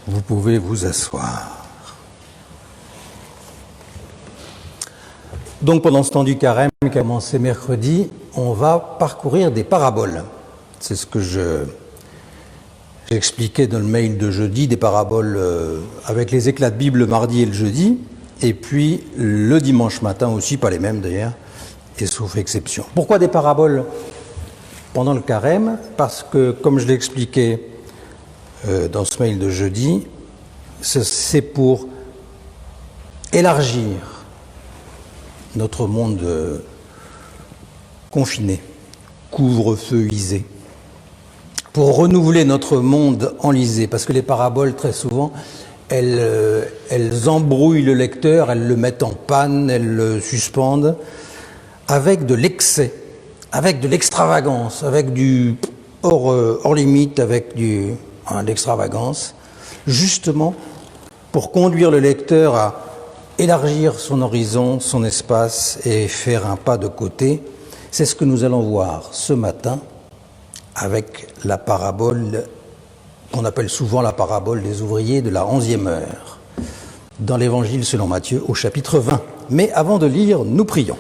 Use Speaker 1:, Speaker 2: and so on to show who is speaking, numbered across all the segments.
Speaker 1: Vous pouvez vous asseoir. Donc pendant ce temps du carême qui a commencé mercredi, on va parcourir des paraboles. C'est ce que j'expliquais dans le mail de jeudi, des paraboles avec les éclats de Bible le mardi et le jeudi, et puis le dimanche matin aussi, pas les mêmes d'ailleurs, et sauf exception. Pourquoi des paraboles pendant le carême? Parce que, comme je l'ai expliqué dans ce mail de jeudi, c'est pour élargir notre monde confiné, couvre-feuisé, pour renouveler notre monde enlisé, parce que les paraboles, très souvent, elles embrouillent le lecteur, elles le mettent en panne, elles le suspendent, avec de l'excès, avec de l'extravagance, avec du hors limite, avec l'extravagance, justement pour conduire le lecteur à élargir son horizon, son espace et faire un pas de côté. C'est ce que nous allons voir ce matin avec la parabole qu'on appelle souvent la parabole des ouvriers de la 11e heure, dans l'Évangile selon Matthieu au chapitre 20. Mais avant de lire, nous prions.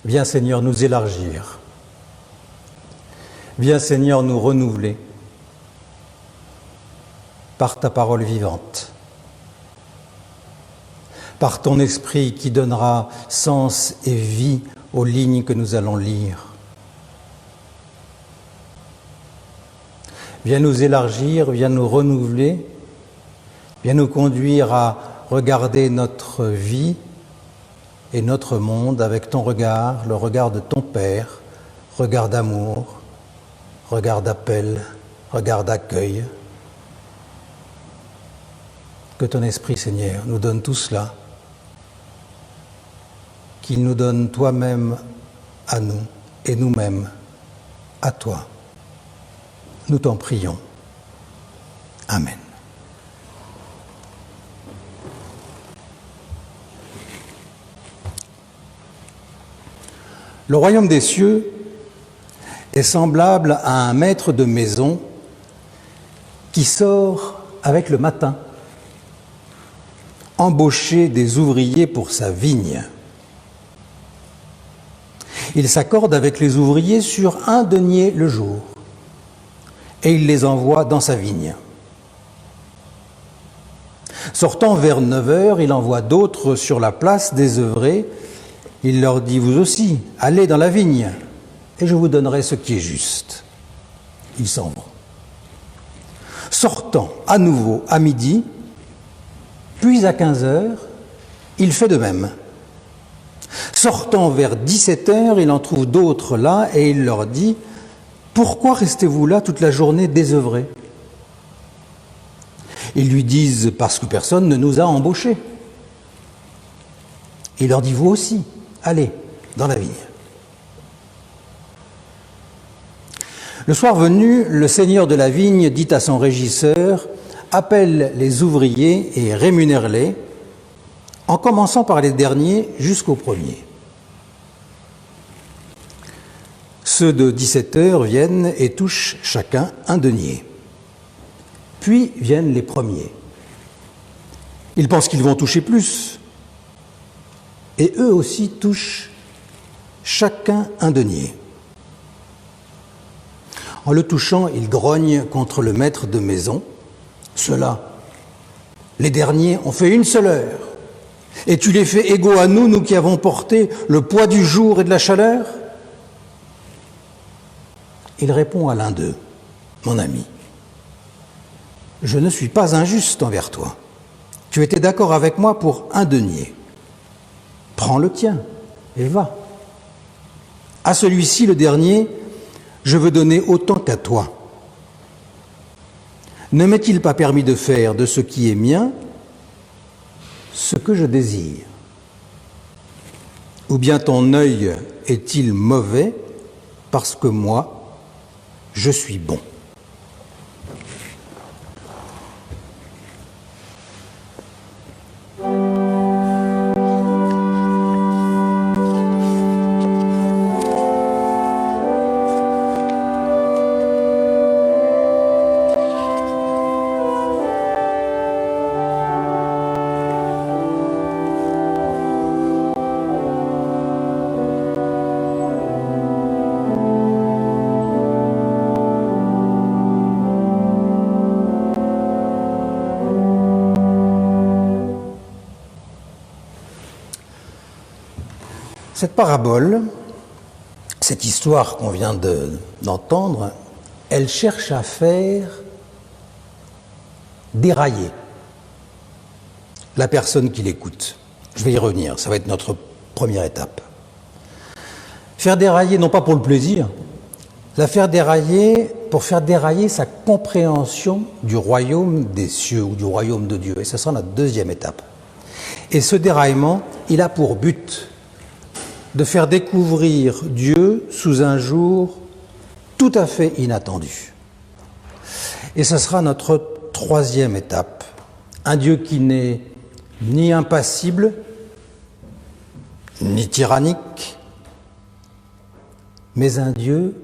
Speaker 1: Viens Seigneur nous élargir, viens Seigneur nous renouveler par ta parole vivante, par ton esprit qui donnera sens et vie aux lignes que nous allons lire. Viens nous élargir, viens nous renouveler, viens nous conduire à regarder notre vie et notre monde avec ton regard, le regard de ton Père, regard d'amour, regard d'appel, regard d'accueil. Que ton Esprit, Seigneur, nous donne tout cela, qu'il nous donne toi-même à nous et nous-mêmes à toi. Nous t'en prions. Amen. Le royaume des cieux est semblable à un maître de maison qui sort avec le matin, embaucher des ouvriers pour sa vigne. Il s'accorde avec les ouvriers sur 1 denier le jour et il les envoie dans sa vigne. Sortant vers 9 heures, il envoie d'autres sur la place désœuvrée. Il leur dit, vous aussi, allez dans la vigne, et je vous donnerai ce qui est juste. Ils s'en vont. Sortant à nouveau à midi, puis à 15 heures, il fait de même. Sortant vers 17 heures, il en trouve d'autres là, et il leur dit, pourquoi restez-vous là toute la journée désœuvrés? Ils lui disent, parce que personne ne nous a embauchés. Il leur dit, vous aussi, allez dans la vigne. Le soir venu, le seigneur de la vigne dit à son régisseur, appelle les ouvriers et rémunère-les, en commençant par les derniers jusqu'aux premiers. Ceux de 17 heures viennent et touchent chacun 1 denier. Puis viennent les premiers. Ils pensent qu'ils vont toucher plus. Et eux aussi touchent chacun 1 denier. En le touchant, ils grognent contre le maître de maison. Ceux-là, les derniers, ont fait 1 seule heure. Et tu les fais égaux à nous, nous qui avons porté le poids du jour et de la chaleur? Il répond à l'un d'eux, mon ami, je ne suis pas injuste envers toi. Tu étais d'accord avec moi pour 1 denier. Prends le tien et va. À celui-ci, le dernier, je veux donner autant qu'à toi. Ne m'est-il pas permis de faire de ce qui est mien ce que je désire? Ou bien ton œil est-il mauvais parce que moi, je suis bon? Cette parabole, cette histoire qu'on vient d'entendre, elle cherche à faire dérailler la personne qui l'écoute. Je vais y revenir, ça va être notre première étape. Faire dérailler, non pas pour le plaisir, la faire dérailler pour faire dérailler sa compréhension du royaume des cieux ou du royaume de Dieu. Et ce sera notre deuxième étape. Et ce déraillement, il a pour but de faire découvrir Dieu sous un jour tout à fait inattendu. Et ce sera notre troisième étape. Un Dieu qui n'est ni impassible, ni tyrannique, mais un Dieu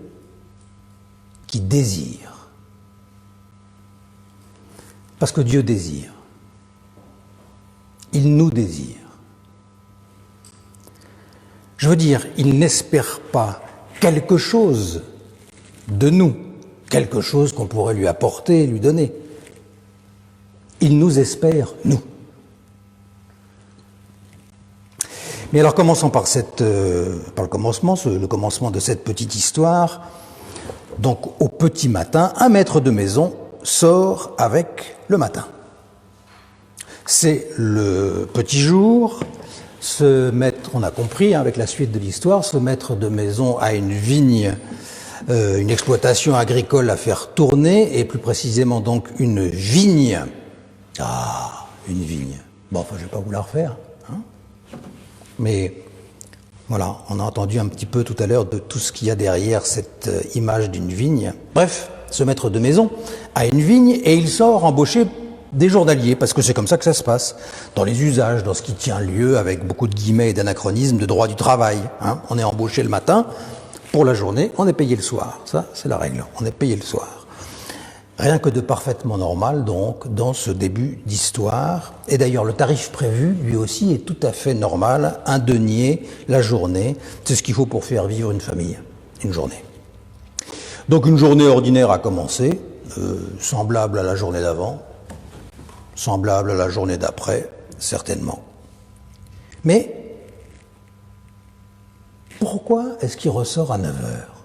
Speaker 1: qui désire. Parce que Dieu désire. Il nous désire. Je veux dire, il n'espère pas quelque chose de nous, quelque chose qu'on pourrait lui apporter, lui donner. Il nous espère, nous. Mais alors commençons par le commencement de cette petite histoire. Donc au petit matin, un maître de maison sort avec le matin. C'est le petit jour. Ce maître, on a compris avec la suite de l'histoire, ce maître de maison a une vigne, une exploitation agricole à faire tourner, et plus précisément donc une vigne. Ah, une vigne. Bon, enfin, je ne vais pas vous la refaire. Hein, mais voilà, on a entendu un petit peu tout à l'heure de tout ce qu'il y a derrière cette image d'une vigne. Bref, ce maître de maison a une vigne et il sort embaucher des journaliers, parce que c'est comme ça que ça se passe, dans les usages, dans ce qui tient lieu, avec beaucoup de guillemets et d'anachronismes, de droit du travail. Hein. On est embauché le matin pour la journée, on est payé le soir. Ça, c'est la règle, on est payé le soir. Rien que de parfaitement normal, donc, dans ce début d'histoire. Et d'ailleurs, le tarif prévu, lui aussi, est tout à fait normal, un denier la journée. C'est ce qu'il faut pour faire vivre une famille, une journée. Donc une journée ordinaire a commencé, semblable à la journée d'avant, semblable à la journée d'après, certainement. Mais pourquoi est-ce qu'il ressort à 9 heures?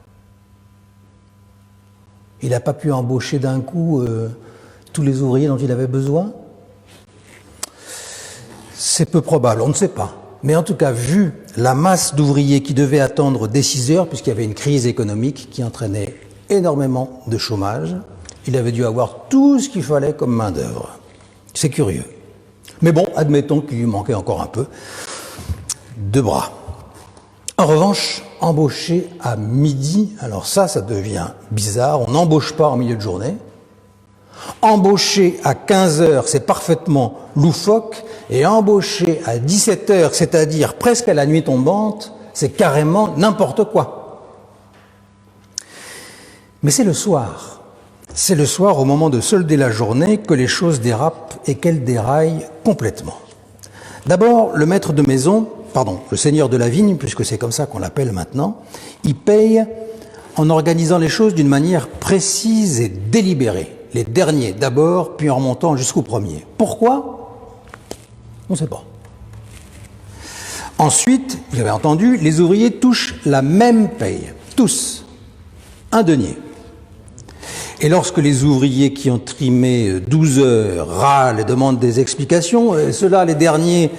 Speaker 1: Il n'a pas pu embaucher d'un coup tous les ouvriers dont il avait besoin? C'est peu probable, on ne sait pas. Mais en tout cas, vu la masse d'ouvriers qui devaient attendre dès 6 heures, puisqu'il y avait une crise économique qui entraînait énormément de chômage, il avait dû avoir tout ce qu'il fallait comme main-d'œuvre. C'est curieux. Mais bon, admettons qu'il lui manquait encore un peu de bras. En revanche, embaucher à midi, alors ça devient bizarre. On n'embauche pas en milieu de journée. Embaucher à 15 heures, c'est parfaitement loufoque. Et embaucher à 17 heures, c'est-à-dire presque à la nuit tombante, c'est carrément n'importe quoi. Mais c'est le soir. C'est le soir, au moment de solder la journée, que les choses dérapent et qu'elles déraillent complètement. D'abord, le maître de maison, le seigneur de la vigne, puisque c'est comme ça qu'on l'appelle maintenant, il paye en organisant les choses d'une manière précise et délibérée. Les derniers d'abord, puis en remontant jusqu'au premier. Pourquoi? On ne sait pas. Ensuite, vous avez entendu, les ouvriers touchent la même paye. Tous. Un denier. Et lorsque les ouvriers qui ont trimé 12 heures râlent et demandent des explications, ceux-là, les derniers,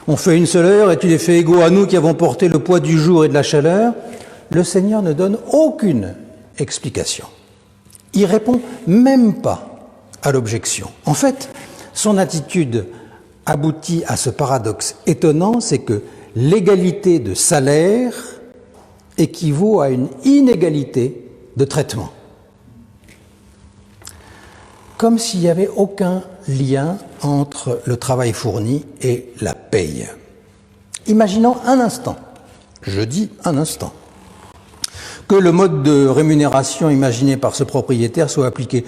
Speaker 1: ont fait une seule heure et tu les fais égaux à nous qui avons porté le poids du jour et de la chaleur, le Seigneur ne donne aucune explication. Il répond même pas à l'objection. En fait, son attitude aboutit à ce paradoxe étonnant, c'est que l'égalité de salaire équivaut à une inégalité de traitement. Comme s'il n'y avait aucun lien entre le travail fourni et la paye. Imaginons un instant, je dis un instant, que le mode de rémunération imaginé par ce propriétaire soit appliqué,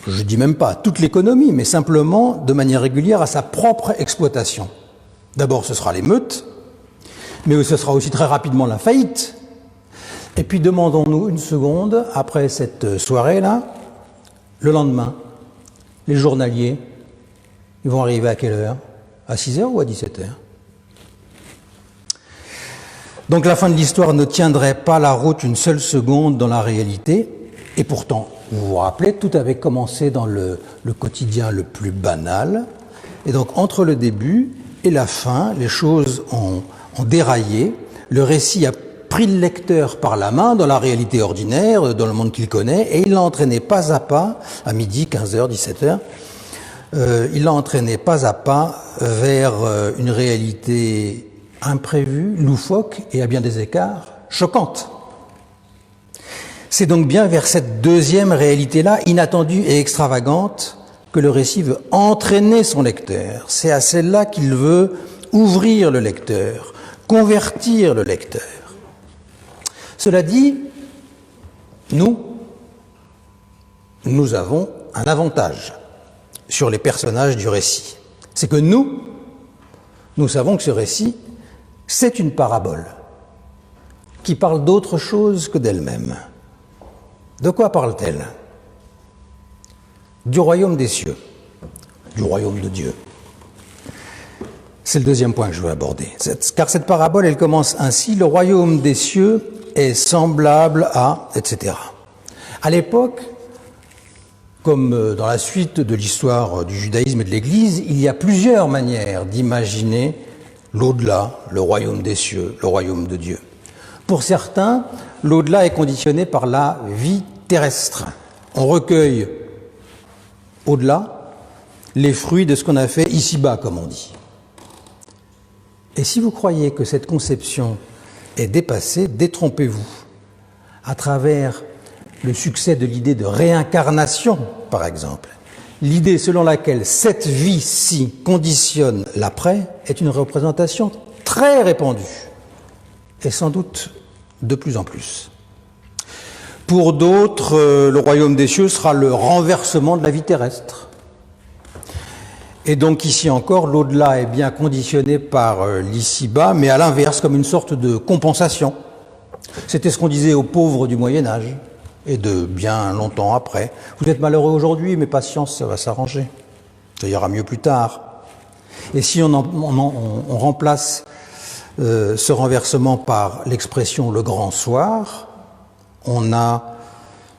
Speaker 1: je dis même pas à toute l'économie, mais simplement de manière régulière à sa propre exploitation. D'abord, ce sera l'émeute, mais ce sera aussi très rapidement la faillite. Et puis demandons-nous une seconde, après cette soirée-là, le lendemain, les journaliers, ils vont arriver à quelle heure? À 6 heures ou à 17 heures? Donc la fin de l'histoire ne tiendrait pas la route une seule seconde dans la réalité, et pourtant, vous vous rappelez, tout avait commencé dans le quotidien le plus banal, et donc entre le début et la fin, les choses ont déraillé, le récit a pris le lecteur par la main dans la réalité ordinaire, dans le monde qu'il connaît, et il l'a entraîné pas à pas, à midi, 15h, 17h, il l'a entraîné pas à pas vers une réalité imprévue, loufoque et à bien des écarts, choquante. C'est donc bien vers cette deuxième réalité-là, inattendue et extravagante, que le récit veut entraîner son lecteur. C'est à celle-là qu'il veut ouvrir le lecteur, convertir le lecteur. Cela dit, nous avons un avantage sur les personnages du récit. C'est que nous savons que ce récit, c'est une parabole qui parle d'autre chose que d'elle-même. De quoi parle-t-elle? Du royaume des cieux, du royaume de Dieu. C'est le deuxième point que je veux aborder. Car cette parabole, elle commence ainsi: le royaume des cieux est semblable à, etc. À l'époque, comme dans la suite de l'histoire du judaïsme et de l'Église, il y a plusieurs manières d'imaginer l'au-delà, le royaume des cieux, le royaume de Dieu. Pour certains, l'au-delà est conditionné par la vie terrestre. On recueille au-delà les fruits de ce qu'on a fait ici-bas, comme on dit. Et si vous croyez que cette conception est dépassée, détrompez-vous. À travers le succès de l'idée de réincarnation, par exemple, l'idée selon laquelle cette vie-ci conditionne l'après est une représentation très répandue, et sans doute de plus en plus. Pour d'autres, le royaume des cieux sera le renversement de la vie terrestre. Et donc ici encore, l'au-delà est bien conditionné par l'ici-bas, mais à l'inverse, comme une sorte de compensation. C'était ce qu'on disait aux pauvres du Moyen-Âge, et de bien longtemps après. Vous êtes malheureux aujourd'hui, mais patience, ça va s'arranger. Ça ira mieux plus tard. Et si on remplace ce renversement par l'expression « le grand soir », on a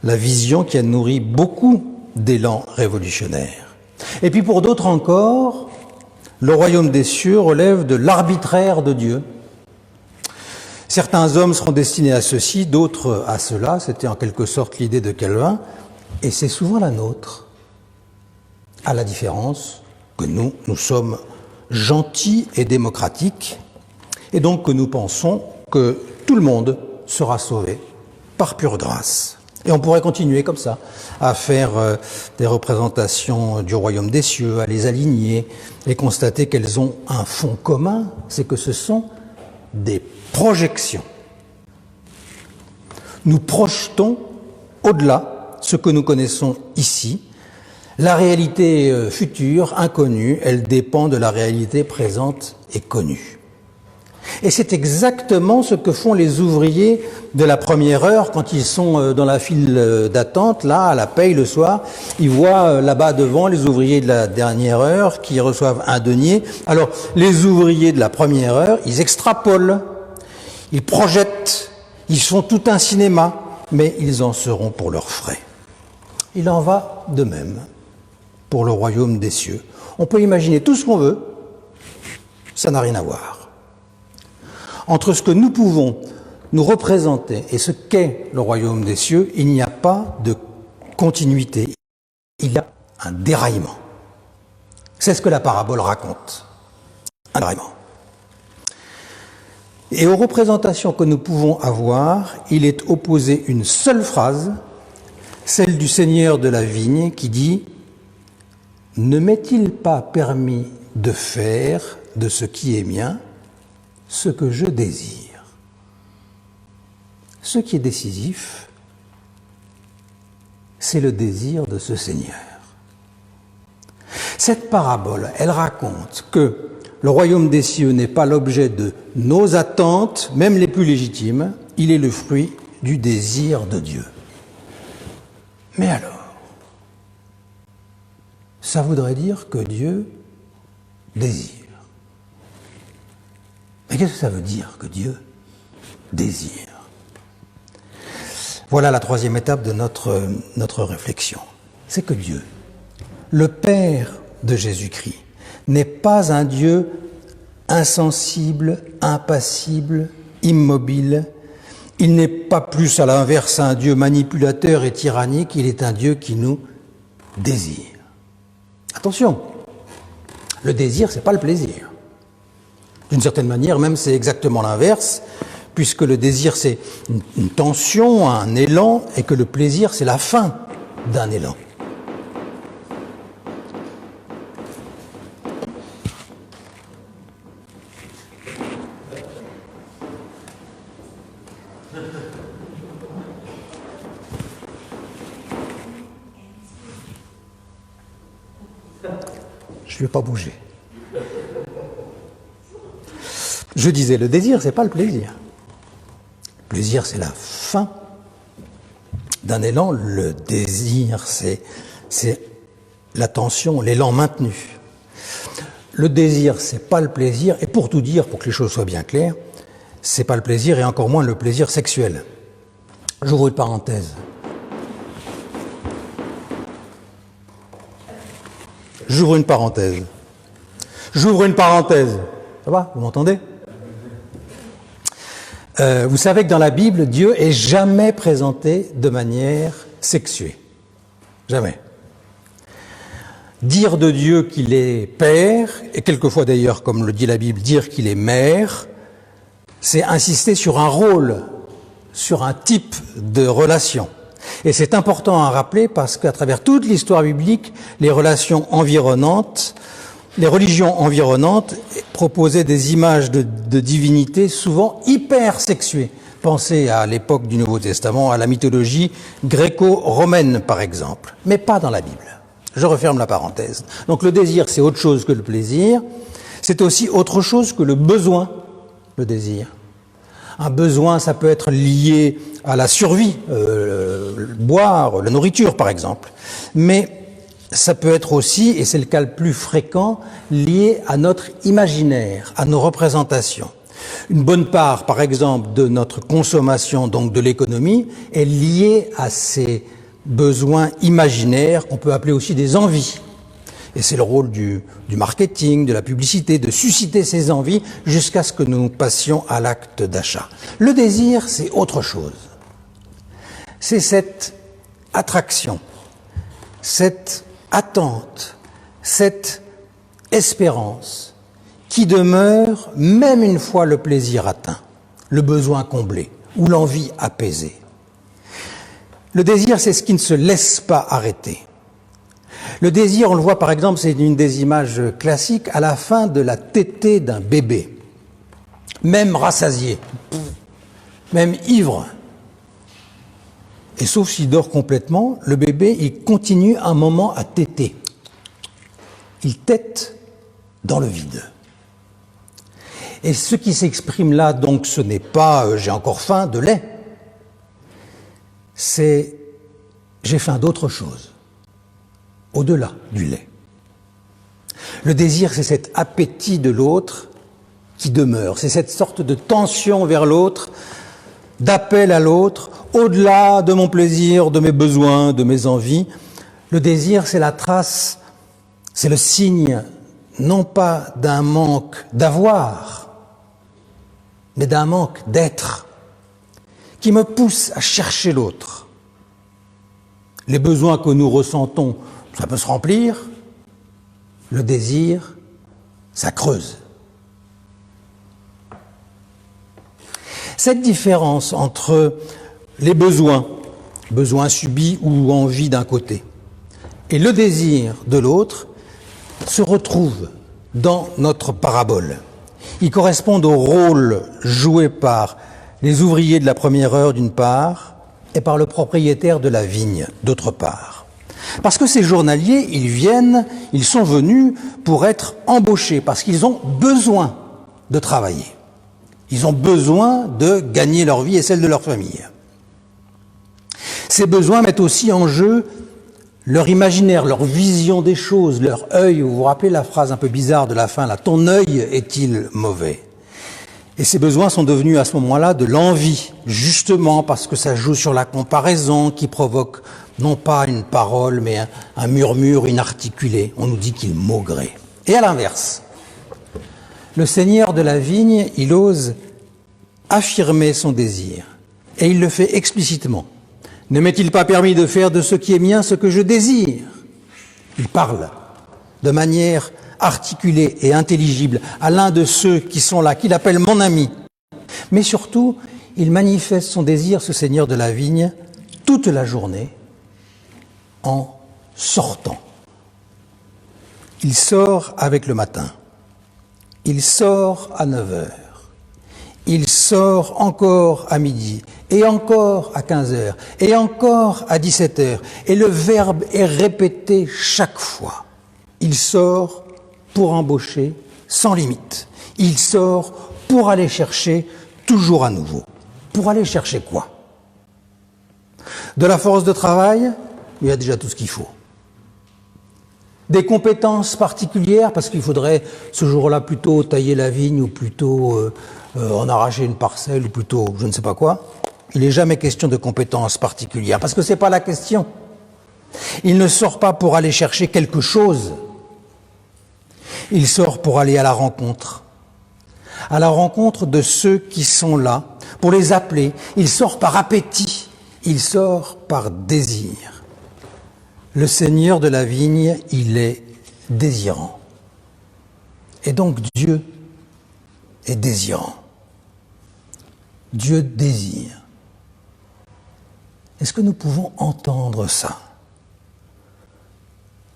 Speaker 1: la vision qui a nourri beaucoup d'élan révolutionnaire. Et puis pour d'autres encore, le royaume des cieux relève de l'arbitraire de Dieu. Certains hommes seront destinés à ceci, d'autres à cela. C'était en quelque sorte l'idée de Calvin, et c'est souvent la nôtre, à la différence que nous sommes gentils et démocratiques, et donc que nous pensons que tout le monde sera sauvé par pure grâce. Et on pourrait continuer comme ça, à faire des représentations du royaume des cieux, à les aligner, et constater qu'elles ont un fond commun, c'est que ce sont des projections. Nous projetons au-delà ce que nous connaissons ici. La réalité future, inconnue, elle dépend de la réalité présente et connue. Et c'est exactement ce que font les ouvriers de la première heure quand ils sont dans la file d'attente, là, à la paye le soir. Ils voient là-bas devant les ouvriers de la dernière heure qui reçoivent un denier. Alors, les ouvriers de la première heure, ils extrapolent, ils projettent, ils font tout un cinéma, mais ils en seront pour leurs frais. Il en va de même pour le royaume des cieux. On peut imaginer tout ce qu'on veut, ça n'a rien à voir. Entre ce que nous pouvons nous représenter et ce qu'est le royaume des cieux, il n'y a pas de continuité, il y a un déraillement. C'est ce que la parabole raconte, un déraillement. Et aux représentations que nous pouvons avoir, il est opposé une seule phrase, celle du Seigneur de la vigne qui dit « Ne m'est-il pas permis de faire de ce qui est mien ce que je désire ?» Ce qui est décisif, c'est le désir de ce Seigneur. Cette parabole, elle raconte que le royaume des cieux n'est pas l'objet de nos attentes, même les plus légitimes, il est le fruit du désir de Dieu. Mais alors, ça voudrait dire que Dieu désire. Mais qu'est-ce que ça veut dire que Dieu désir. Voilà la troisième étape de notre réflexion. C'est que Dieu, le Père de Jésus-Christ, n'est pas un Dieu insensible, impassible, immobile. Il n'est pas plus à l'inverse un Dieu manipulateur et tyrannique, il est un Dieu qui nous désire. Attention, le désir, c'est pas le plaisir. D'une certaine manière, même, c'est exactement l'inverse, puisque le désir, c'est une tension, un élan, et que le plaisir, c'est la fin d'un élan. Je ne vais pas bouger. Je disais, le désir, c'est pas le plaisir. Le plaisir, c'est la fin d'un élan. Le désir, c'est la tension, l'élan maintenu. Le désir, c'est pas le plaisir. Et pour tout dire, pour que les choses soient bien claires, c'est pas le plaisir et encore moins le plaisir sexuel. J'ouvre une parenthèse. J'ouvre une parenthèse. Ça va? Vous m'entendez? Vous savez que dans la Bible, Dieu est jamais présenté de manière sexuée. Jamais. Dire de Dieu qu'il est Père, et quelquefois d'ailleurs, comme le dit la Bible, dire qu'il est Mère, c'est insister sur un rôle, sur un type de relation. Et c'est important à rappeler parce qu'à travers toute l'histoire biblique, les religions environnantes proposaient des images de divinités souvent hyper sexuées. Pensez à l'époque du Nouveau Testament, à la mythologie gréco-romaine par exemple, mais pas dans la Bible. Je referme la parenthèse. Donc le désir, c'est autre chose que le plaisir, c'est aussi autre chose que le besoin, le désir. Un besoin, ça peut être lié à la survie, boire, la nourriture par exemple. Mais ça peut être aussi, et c'est le cas le plus fréquent, lié à notre imaginaire, à nos représentations. Une bonne part, par exemple, de notre consommation, donc de l'économie, est liée à ces besoins imaginaires qu'on peut appeler aussi des envies. Et c'est le rôle du marketing, de la publicité, de susciter ces envies jusqu'à ce que nous passions à l'acte d'achat. Le désir, c'est autre chose. C'est cette attraction, cette attente, cette espérance qui demeure même une fois le plaisir atteint, le besoin comblé ou l'envie apaisée. Le désir, c'est ce qui ne se laisse pas arrêter. Le désir, on le voit par exemple, c'est une des images classiques, à la fin de la tétée d'un bébé. Même rassasié, même ivre. Et sauf s'il dort complètement, le bébé, il continue un moment à téter. Il tète dans le vide. Et ce qui s'exprime là, donc, ce n'est pas j'ai encore faim de lait. C'est j'ai faim d'autre chose, au-delà du lait. Le désir, c'est cet appétit de l'autre qui demeure. C'est cette sorte de tension vers l'autre, d'appel à l'autre, au-delà de mon plaisir, de mes besoins, de mes envies. Le désir, c'est la trace, c'est le signe, non pas d'un manque d'avoir, mais d'un manque d'être, qui me pousse à chercher l'autre. Les besoins que nous ressentons, ça peut se remplir. Le désir, ça creuse. Cette différence entre les besoins subis ou envies d'un côté, et le désir de l'autre, se retrouve dans notre parabole. Ils correspondent au rôle joué par les ouvriers de la première heure d'une part, et par le propriétaire de la vigne d'autre part. Parce que ces journaliers, ils sont venus pour être embauchés, parce qu'ils ont besoin de travailler. Ils ont besoin de gagner leur vie et celle de leur famille. Ces besoins mettent aussi en jeu leur imaginaire, leur vision des choses, leur œil. Vous vous rappelez la phrase un peu bizarre de la fin, là, « Ton œil est-il mauvais ?» Et ces besoins sont devenus à ce moment-là de l'envie, justement parce que ça joue sur la comparaison qui provoque non pas une parole, mais un murmure inarticulé. On nous dit qu'il maugrait. Et à l'inverse, le seigneur de la vigne, il ose affirmer son désir. Et il le fait explicitement. Ne m'est-il pas permis de faire de ce qui est mien ce que je désire? Il parle de manière articulée et intelligible à l'un de ceux qui sont là, qu'il appelle mon ami. Mais surtout, il manifeste son désir, ce seigneur de la vigne, toute la journée en sortant. Il sort avec le matin. Il sort à 9h. Il sort encore à midi, et encore à 15h, et encore à 17h. Et le verbe est répété chaque fois. Il sort pour embaucher sans limite. Il sort pour aller chercher toujours à nouveau. Pour aller chercher quoi? De la force de travail, il y a déjà tout ce qu'il faut. Des compétences particulières, parce qu'il faudrait ce jour-là plutôt tailler la vigne ou plutôt en arracher une parcelle ou plutôt je ne sais pas quoi. Il n'est jamais question de compétences particulières, parce que ce n'est pas la question. Il ne sort pas pour aller chercher quelque chose. Il sort pour aller à la rencontre de ceux qui sont là, pour les appeler. Il sort par appétit, il sort par désir. Le seigneur de la vigne, il est désirant. Et donc Dieu est désirant. Dieu désire. Est-ce que nous pouvons entendre ça?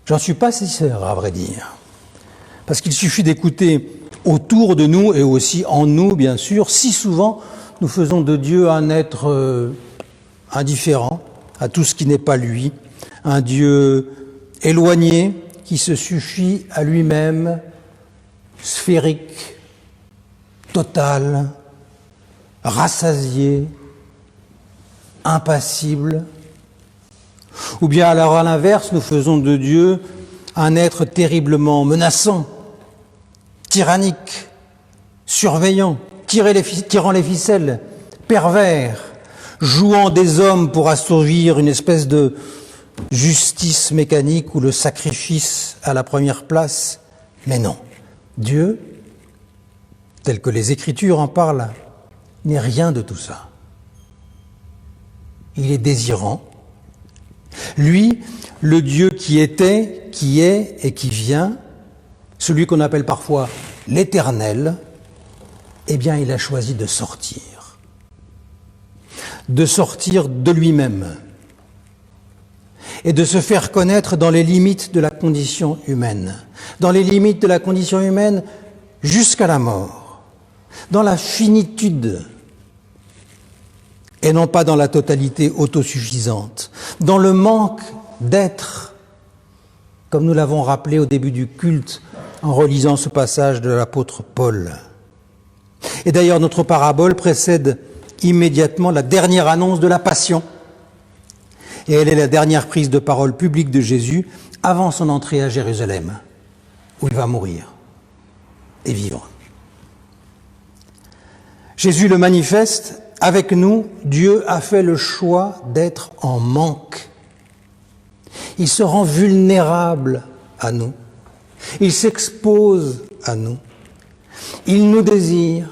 Speaker 1: J'en suis pas si sûr, à vrai dire. Parce qu'il suffit d'écouter autour de nous et aussi en nous, bien sûr. Si souvent, nous faisons de Dieu un être indifférent à tout ce qui n'est pas lui. Un Dieu éloigné qui se suffit à lui-même, sphérique, total, rassasié, impassible. Ou bien alors à l'inverse, nous faisons de Dieu un être terriblement menaçant, tyrannique, surveillant, tirant les ficelles, pervers, jouant des hommes pour assouvir une espèce de justice mécanique ou le sacrifice à la première place. Mais non, Dieu, tel que les Écritures en parlent, n'est rien de tout ça. Il est désirant. Lui, le Dieu qui était, qui est et qui vient, celui qu'on appelle parfois l'Éternel, eh bien, il a choisi de sortir de lui-même et de se faire connaître dans les limites de la condition humaine, dans les limites de la condition humaine jusqu'à la mort, dans la finitude et non pas dans la totalité autosuffisante, dans le manque d'être, comme nous l'avons rappelé au début du culte en relisant ce passage de l'apôtre Paul. Et d'ailleurs, notre parabole précède immédiatement la dernière annonce de la Passion. Et elle est la dernière prise de parole publique de Jésus avant son entrée à Jérusalem, où il va mourir et vivre. Jésus le manifeste, avec nous, Dieu a fait le choix d'être en manque. Il se rend vulnérable à nous. Il s'expose à nous. Il nous désire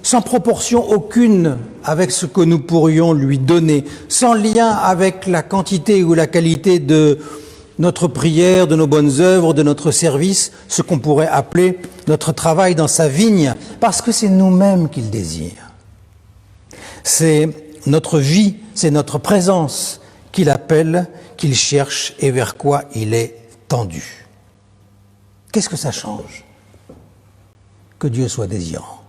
Speaker 1: sans proportion aucune avec ce que nous pourrions lui donner, sans lien avec la quantité ou la qualité de notre prière, de nos bonnes œuvres, de notre service, ce qu'on pourrait appeler notre travail dans sa vigne, parce que c'est nous-mêmes qu'il désire. C'est notre vie, c'est notre présence qu'il appelle, qu'il cherche et vers quoi il est tendu. Qu'est-ce que ça change que Dieu soit désirant?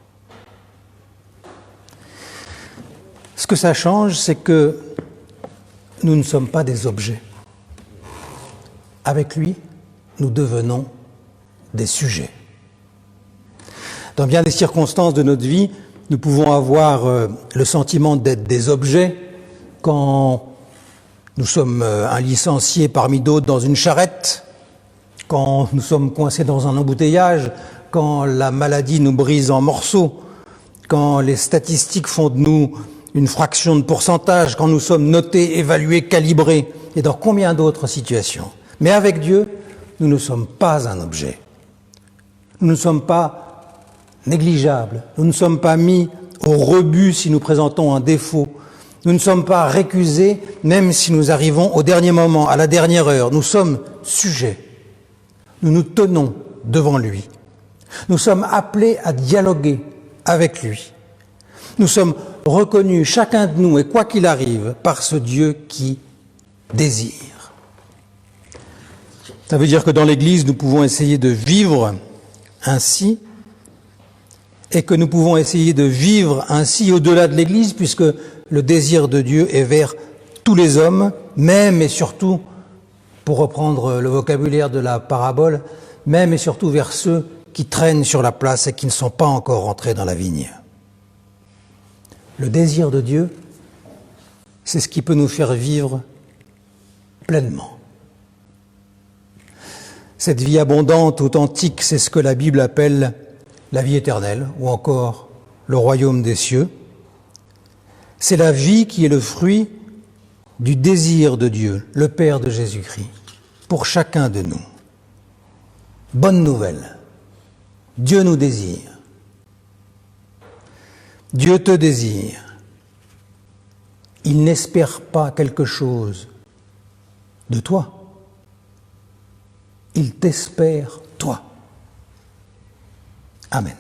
Speaker 1: Ce que ça change, c'est que nous ne sommes pas des objets. Avec lui, nous devenons des sujets. Dans bien des circonstances de notre vie, nous pouvons avoir le sentiment d'être des objets quand nous sommes un licencié parmi d'autres dans une charrette, quand nous sommes coincés dans un embouteillage, quand la maladie nous brise en morceaux, quand les statistiques font de nous une fraction de pourcentage, quand nous sommes notés, évalués, calibrés, et dans combien d'autres situations. Mais avec Dieu, nous ne sommes pas un objet. Nous ne sommes pas négligeables. Nous ne sommes pas mis au rebut si nous présentons un défaut. Nous ne sommes pas récusés même si nous arrivons au dernier moment, à la dernière heure. Nous sommes sujets. Nous nous tenons devant lui. Nous sommes appelés à dialoguer avec lui. Nous sommes reconnus, chacun de nous, et quoi qu'il arrive, par ce Dieu qui désire. Ça veut dire que dans l'Église, nous pouvons essayer de vivre ainsi, et que nous pouvons essayer de vivre ainsi au-delà de l'Église, puisque le désir de Dieu est vers tous les hommes, même et surtout, pour reprendre le vocabulaire de la parabole, même et surtout vers ceux qui traînent sur la place et qui ne sont pas encore rentrés dans la vigne. Le désir de Dieu, c'est ce qui peut nous faire vivre pleinement. Cette vie abondante, authentique, c'est ce que la Bible appelle la vie éternelle, ou encore le royaume des cieux. C'est la vie qui est le fruit du désir de Dieu, le Père de Jésus-Christ, pour chacun de nous. Bonne nouvelle, Dieu nous désire. Dieu te désire. Il n'espère pas quelque chose de toi. Il t'espère, toi. Amen.